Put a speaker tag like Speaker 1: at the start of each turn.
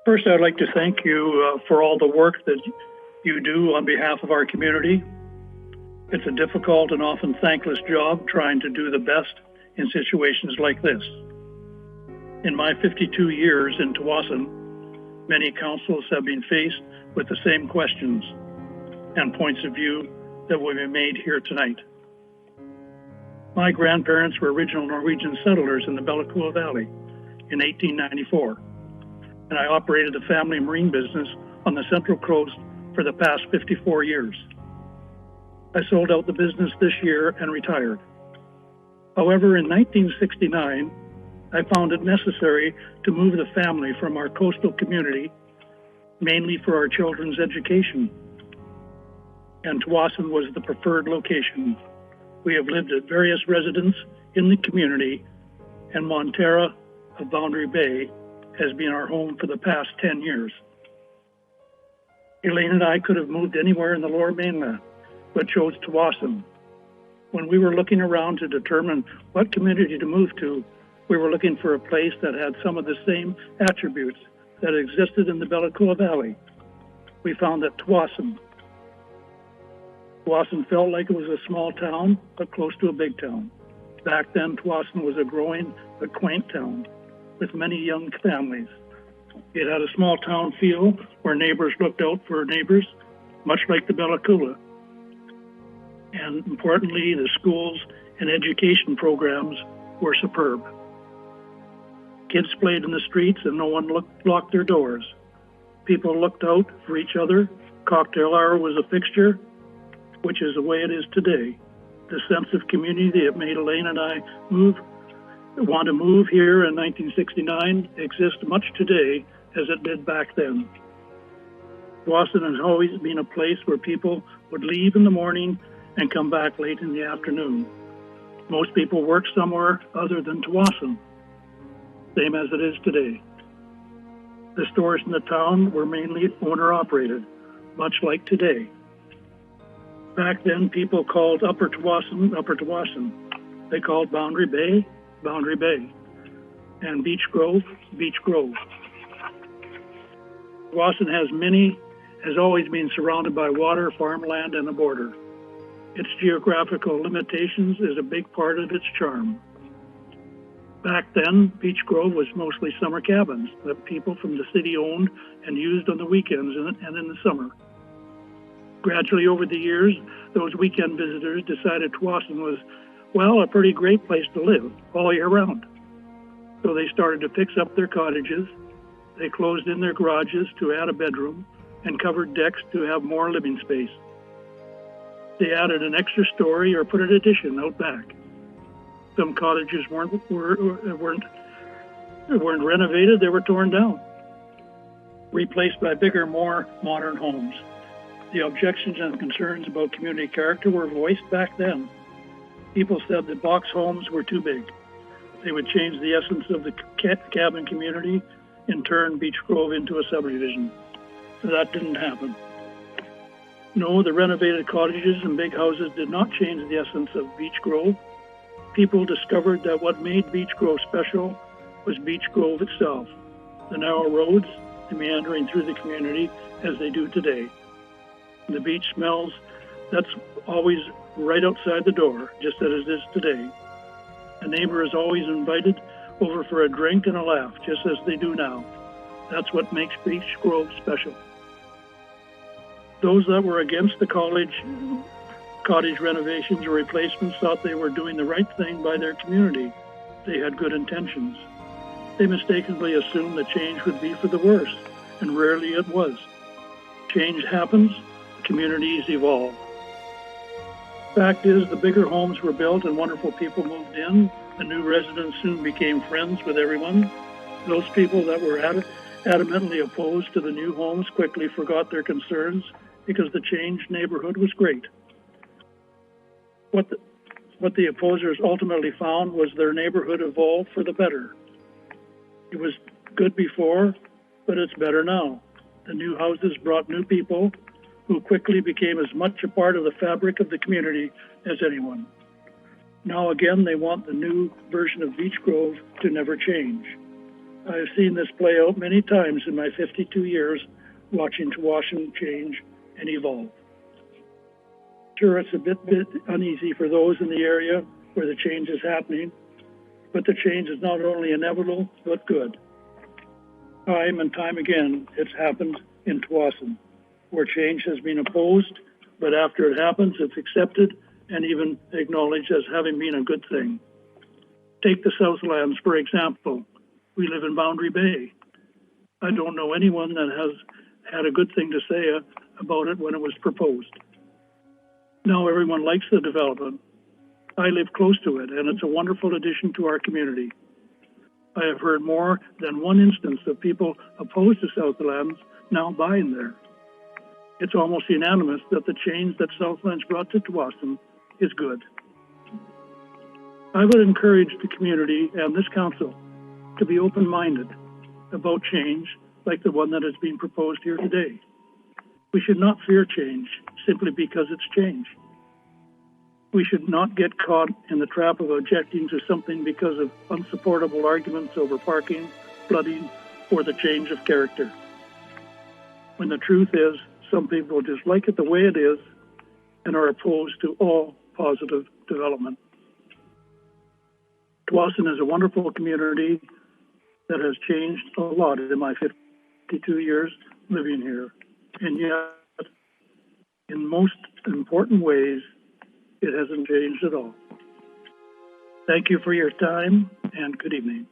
Speaker 1: First, I'd like to thank you for all the work that you do on behalf of our community. It's a difficult and often thankless job trying to do the best in situations like this. In my 52 years in Tsawwassen, many councils have been faced with the same questions and points of view that will be made here tonight. My grandparents were original Norwegian settlers in the Bellacoola Valley in 1894, and I operated a family marine business on the Central Coast for the past 54 years. I sold out the business this year and retired. However, in 1969, I found it necessary to move the family from our coastal community, mainly for our children's education. And Tsawwassen was the preferred location. We have lived at various residences in the community, and Montera of Boundary Bay has been our home for the past 10 years. Elaine and I could have moved anywhere in the Lower Mainland, but chose Tsawwassen. When we were looking around to determine what community to move to, we were looking for a place that had some of the same attributes that existed in the Bellacoola Valley. We found that Tsawwassen felt like it was a small town, but close to a big town. Back then, Tsawwassen was a growing but quaint town with many young families. It had a small town feel where neighbors looked out for neighbors, much like the Bellacoola. And importantly, the schools and education programs were superb. Kids played in the streets and no one locked their doors. People looked out for each other. Cocktail hour was a fixture, which is the way it is today. The sense of community that made Elaine and I want to move here in 1969 exists much today as it did back then. Tsawwassen has always been a place where people would leave in the morning and come back late in the afternoon. Most people work somewhere other than Tsawwassen, same as it is today. The stores in the town were mainly owner-operated, much like today. Back then, people called Upper Tsawwassen. They called Boundary Bay, and Beach Grove. Tsawwassen has always been surrounded by water, farmland, and a border. Its geographical limitations is a big part of its charm. Back then, Beach Grove was mostly summer cabins that people from the city owned and used on the weekends and in the summer. Gradually over the years, those weekend visitors decided Tsawwassen was, well, a pretty great place to live all year round. So they started to fix up their cottages. They closed in their garages to add a bedroom and covered decks to have more living space. They added an extra story or put an addition out back. Some cottages weren't renovated, they were torn down, replaced by bigger, more modern homes. The objections and concerns about community character were voiced back then. People said that box homes were too big. They would change the essence of the cabin community and turn Beach Grove into a subdivision. That didn't happen. No, the renovated cottages and big houses did not change the essence of Beach Grove. People discovered that what made Beach Grove special was Beach Grove itself, the narrow roads, the meandering through the community as they do today. The beach smells, that's always right outside the door, just as it is today. A neighbor is always invited over for a drink and a laugh, just as they do now. That's what makes Beach Grove special. Those that were against the cottage renovations or replacements thought they were doing the right thing by their community. They had good intentions. They mistakenly assumed the change would be for the worse, and rarely it was. Change happens, communities evolve. Fact is, the bigger homes were built and wonderful people moved in. The new residents soon became friends with everyone. Those people that were adamantly opposed to the new homes quickly forgot their concerns because the changed neighborhood was great. What the opposers ultimately found was their neighborhood evolved for the better. It was good before, but it's better now. The new houses brought new people who quickly became as much a part of the fabric of the community as anyone. Now again, they want the new version of Beach Grove to never change. I've seen this play out many times in my 52 years watching Tsawwassen change and evolve. Sure, it's a bit uneasy for those in the area where the change is happening, but the change is not only inevitable, but good. Time and time again, it's happened in Tsawwassen, where change has been opposed, but after it happens, it's accepted and even acknowledged as having been a good thing. Take the Southlands, for example. We live in Boundary Bay. I don't know anyone that has had a good thing to say about it when it was proposed. Now everyone likes the development. I live close to it, and it's a wonderful addition to our community. I have heard more than one instance of people opposed to Southlands now buying there. It's almost unanimous that the change that Southlands brought to Tsawwassen is good. I would encourage the community and this council to be open-minded about change like the one that is being proposed here today. We should not fear change simply because it's change. We should not get caught in the trap of objecting to something because of unsupportable arguments over parking, flooding, or the change of character. When the truth is, some people just like it the way it is and are opposed to all positive development. Tsawwassen is a wonderful community that has changed a lot in my 52 years living here. And yet, in most important ways, it hasn't changed at all. Thank you for your time, and good evening.